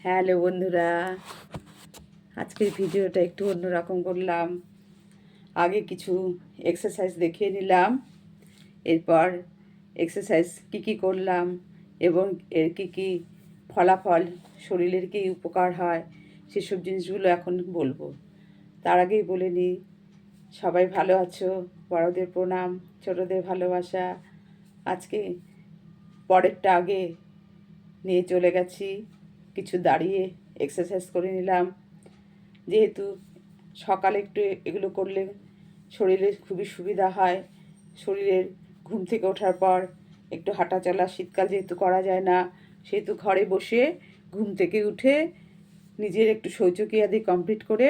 Hello বন্ধুরা, আজকের ভিডিওটা একটু অন্যরকম করলাম। আগে কিছু এক্সারসাইজ দেখিয়ে নিলাম, এরপর এক্সারসাইজ কী করলাম এবং এর কী ফলাফল, শরীরের কী উপকার হয় সেসব জিনিসগুলো এখন বলবো। তার আগেই বলে নিই, সবাই ভালো আছো? বড়দের প্রণাম, ছোটদের ভালোবাসা। আজকে পরেরটা আগে নিয়ে চলে গেছি, কিছু দাঁড়িয়ে এক্সারসাইজ করে নিলাম। যেহেতু সকালে একটু এগুলো করলে শরীরের খুবই সুবিধা হয়। শরীরের ঘুম থেকে ওঠার পর একটু হাঁটা চলা, শীতকাল যেহেতু করা যায় না, সেহেতু ঘরে বসে ঘুম থেকে উঠে নিজের একটু শৌচক্রিয়াদি কমপ্লিট করে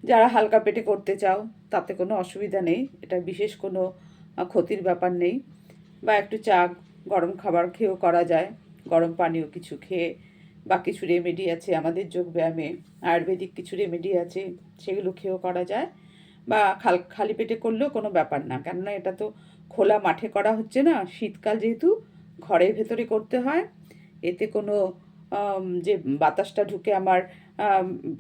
যারা হালকা পেটে করতে চাও তাতে কোনো অসুবিধা নেই, এটা বিশেষ কোনো ক্ষতির ব্যাপার নেই। বা একটু চা, গরম খাবার খেয়েও করা যায়, গরম পানীয় কিছু খেয়ে, বা কিছু রেমেডি আছে আমাদের যোগব্যায়ামে, আয়ুর্বেদিক কিছু রেমেডি আছে, সেগুলো খেয়েও করা যায়। বা খালি পেটে করলেও কোনো ব্যাপার না, কেননা এটা তো খোলা মাঠে করা হচ্ছে না, শীতকাল যেহেতু ঘরের ভেতরে করতে হয়। এতে কোনো যে বাতাসটা ঢুকে আমার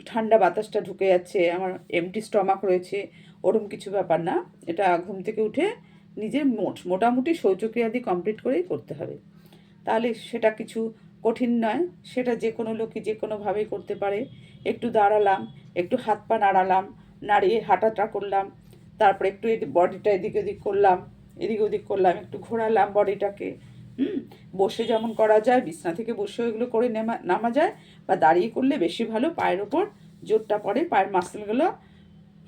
ঠান্ডা বাতাসটা ঢুকে যাচ্ছে, আমার এমটি স্টমাক রয়েছে, ওরম কিছু ব্যাপার না। এটা ঘুম থেকে উঠে নিজের মোটামুটি শৌচক্রিয়াদি কমপ্লিট করেই করতে হবে। তাহলে সেটা কিছু কঠিন নয়, সেটা যে কোনো লোকই যে কোনোভাবেই করতে পারে। একটু দাঁড়ালাম, একটু হাত পা নাড়ালাম, নাড়িয়ে হাঁটাটা করলাম, তারপরে একটু বডিটা এদিক ওদিক করলাম, এদিক ওদিক করলাম, একটু ঘোরালাম বডিটাকে। বসে যেমন করা যায়, বিছনা থেকে বসেও এগুলো করে নামা যায়, বা দাঁড়িয়ে করলে বেশি ভালো। পায়ের ওপর জোরটা পড়ে, পায়ের মাসেলগুলো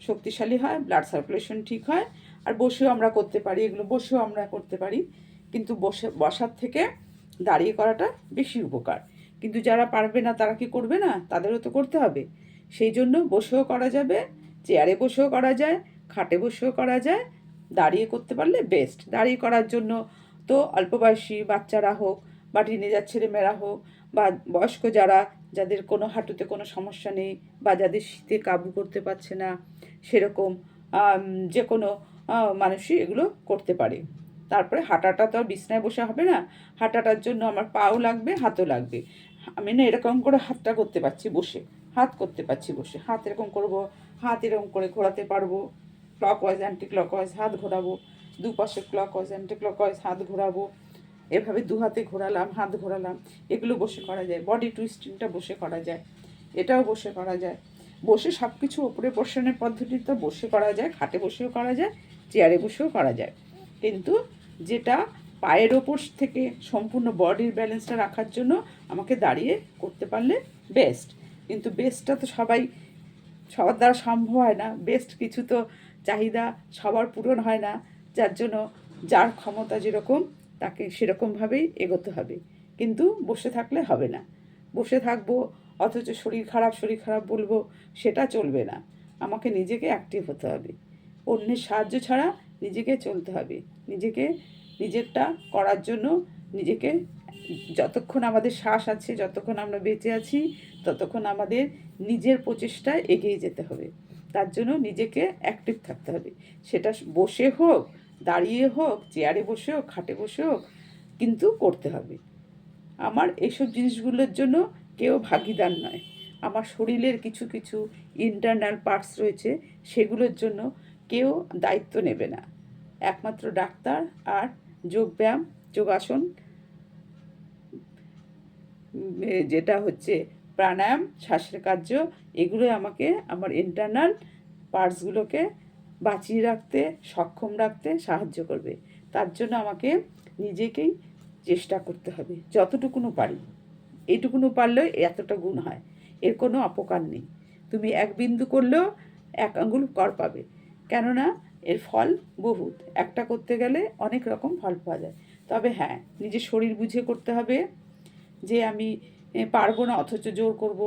শক্তিশালী হয়, ব্লাড সার্কুলেশন ঠিক হয়। আর বসেও আমরা করতে পারি, এগুলো বসেও আমরা করতে পারি, কিন্তু বসার থেকে দাঁড়িয়ে করাটা বেশি উপকার। কিন্তু যারা পারবে না তারা কি করবে না, তাদেরও তো করতে হবে। সেই জন্য বসেও করা যাবে, চেয়ারে বসেও করা যায়, খাটে বসেও করা যায়। দাঁড়িয়ে করতে পারলে বেস্ট। দাঁড়িয়ে করার জন্য তো অল্প বয়সী বাচ্চারা হোক, বা টিনেজার ছেলেমেয়েরা হোক, বা বয়স্ক যারা, যাদের কোনো হাঁটুতে কোনো সমস্যা নেই, বা যাদের শীতে কাবু করতে পারছে না, সেরকম যে কোনো মানুষই এগুলো করতে পারে। তারপরে হাঁটাটা তো আর বিছনায় বসে হবে না, হাঁটাটার জন্য আমার পাও লাগবে, হাতও লাগবে। আমি না এরকম করে হাতটা করতে পারছি বসে, হাত করতে পারছি বসে, হাত এরকম করব, হাত এরকম করে ঘোরাতে পারবো, ক্লকওয়াইজ অ্যান্টি ক্লকওয়াইজ হাত ঘোরাবো, দুপাশে ক্লকওয়াইজ অ্যান্টি ক্লকওয়াইজ হাত ঘোরাবো, এভাবে দু হাতে ঘোরালাম, হাত ঘোরালাম। এগুলো বসে করা যায়। বডি টুইস্টিংটা বসে করা যায়, এটাও বসে করা যায়। বসে সব কিছু উপরে পোর্শনের পদ্ধতিতে বসে করা যায়, খাটে বসেও করা যায়, চেয়ারে বসেও করা যায়। কিন্তু যেটা পায়ের ওপর থেকে সম্পূর্ণ বডির ব্যালেন্সটা রাখার জন্য আমাকে দাঁড়িয়ে করতে পারলে বেস্ট। কিন্তু বেস্টটা তো সবার দ্বারা সম্ভব হয় না, বেস্ট কিছু তো চাহিদা সবার পূরণ হয় না। যার জন্য যার ক্ষমতা যেরকম তাকে সেরকমভাবেই এগোতে হবে। কিন্তু বসে থাকলে হবে না। বসে থাকবো অথচ শরীর খারাপ বলবো, সেটা চলবে না। আমাকে নিজেকে অ্যাক্টিভ হতে হবে, অন্যের সাহায্য ছাড়া নিজেকে চলতে হবে। নিজেরটা করার জন্য নিজেকে, যতক্ষণ আমাদের শ্বাস আছে, যতক্ষণ আমরা বেঁচে আছি, ততক্ষণ আমাদের নিজের প্রচেষ্টায় এগিয়ে যেতে হবে। তার জন্য নিজেকে অ্যাক্টিভ থাকতে হবে। সেটা বসে হোক, দাঁড়িয়ে হোক, চেয়ারে বসে হোক, খাটে বসে হোক, কিন্তু করতে হবে। আমার এইসব জিনিসগুলোর জন্য কেউ ভাগিদার নয়। আমার শরীরের কিছু কিছু ইন্টারনাল পার্টস রয়েছে, সেগুলোর জন্য কেউ দায়িত্ব নেবে না। একমাত্র ডাক্তার আর যোগব্যায়াম, যোগাসন, যেটা হচ্ছে প্রাণায়াম, শ্বাসের কার্য, এগুলো আমাকে আমার ইন্টারনাল পার্টসগুলোকে বাঁচিয়ে রাখতে, সক্ষম রাখতে সাহায্য করবে। তার জন্য আমাকে নিজেকেই চেষ্টা করতে হবে যতটুকুনো পারি। এইটুকুনো পারলেও এতটা গুণ হয়, এর কোনো অপকার নেই। তুমি এক বিন্দু করলেও এক আঙ্গুল কর পাবে, কেননা এর ফল বহুত। একটা করতে গেলে অনেক রকম ফল পাওয়া যায়। তবে হ্যাঁ, নিজের শরীর বুঝে করতে হবে। যে আমি পারবো না অথচ জোর করব,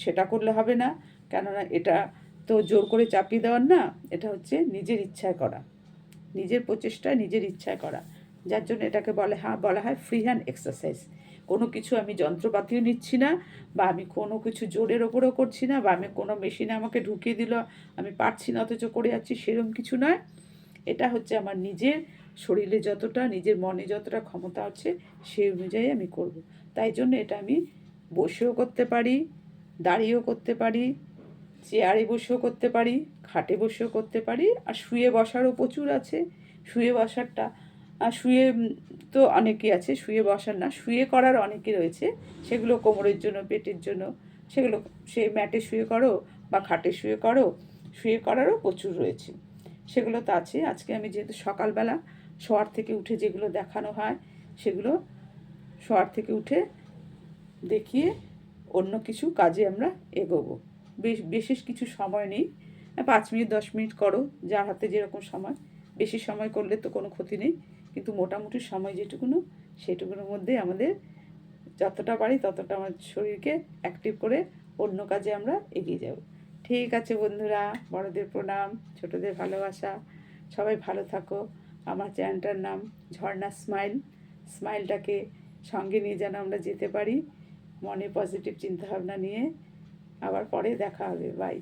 সেটা করলে হবে না। কেননা এটা তো জোর করে চাপিয়ে দেওয়ার না, এটা হচ্ছে নিজের ইচ্ছায় করা, নিজের প্রচেষ্টায় নিজের ইচ্ছায় করা। যার জন্য এটাকে বলা হয় ফ্রি হ্যান্ড এক্সারসাইজ। কোনো কিছু আমি যন্ত্রপাতিও নিচ্ছি না, বা আমি কোনো কিছু জোরের ওপরেও করছি না, বা আমি কোনো মেশিনে আমাকে ঢুকিয়ে দিল, আমি পারছি না অথচ করে যাচ্ছি, সেরকম কিছু নয়। এটা হচ্ছে আমার নিজের শরীরে যতটা, নিজের মনে যতটা ক্ষমতা আছে সেই অনুযায়ী আমি করব। তাই জন্য এটা আমি বসেও করতে পারি, দাঁড়িয়েও করতে পারি, চেয়ারে বসেও করতে পারি, খাটে বসেও করতে পারি, আর শুয়ে বসারও প্রচুর আছে। শুয়ে বসারটা শুয়ে তো অনেকই আছে, শুয়ে বসার না, শুয়ে করার অনেকই রয়েছে। সেগুলো কোমরের জন্য, পেটের জন্য, সেগুলো সে ম্যাটে শুয়ে করো বা খাটে শুয়ে করো, শুয়ে করারও প্রচুর রয়েছে। সেগুলো তো আছে। আজকে আমি যেহেতু সকালবেলা শোয়ার থেকে উঠে যেগুলো দেখানো হয়, সেগুলো শোয়ার থেকে উঠে দেখিয়ে অন্য কিছু কাজে আমরা এগোবো। বিশেষ কিছু সময় নেই, 5 মিনিট 10 মিনিট করো, যার হাতে যেরকম সময়। বেশি সময় করলে তো কোনো ক্ষতি নেই, কিন্তু মোটামুটি সময় যেটুকুনো সেটুকুনোর মধ্যে আমাদের যতটা পারি ততটা আমার শরীরকে অ্যাক্টিভ করে অন্য কাজে আমরা এগিয়ে যাব। ঠিক আছে বন্ধুরা, বড়দের প্রণাম, ছোটদের ভালোবাসা। সবাই ভালো থাকো। আমার চ্যানেলটার নাম ঝর্ণা স্মাইল। স্মাইলটাকে সঙ্গে নিয়ে যেন আমরা যেতে পারি, মনে পজিটিভ চিন্তাভাবনা নিয়ে। আবার পরে দেখা হবে। বাই।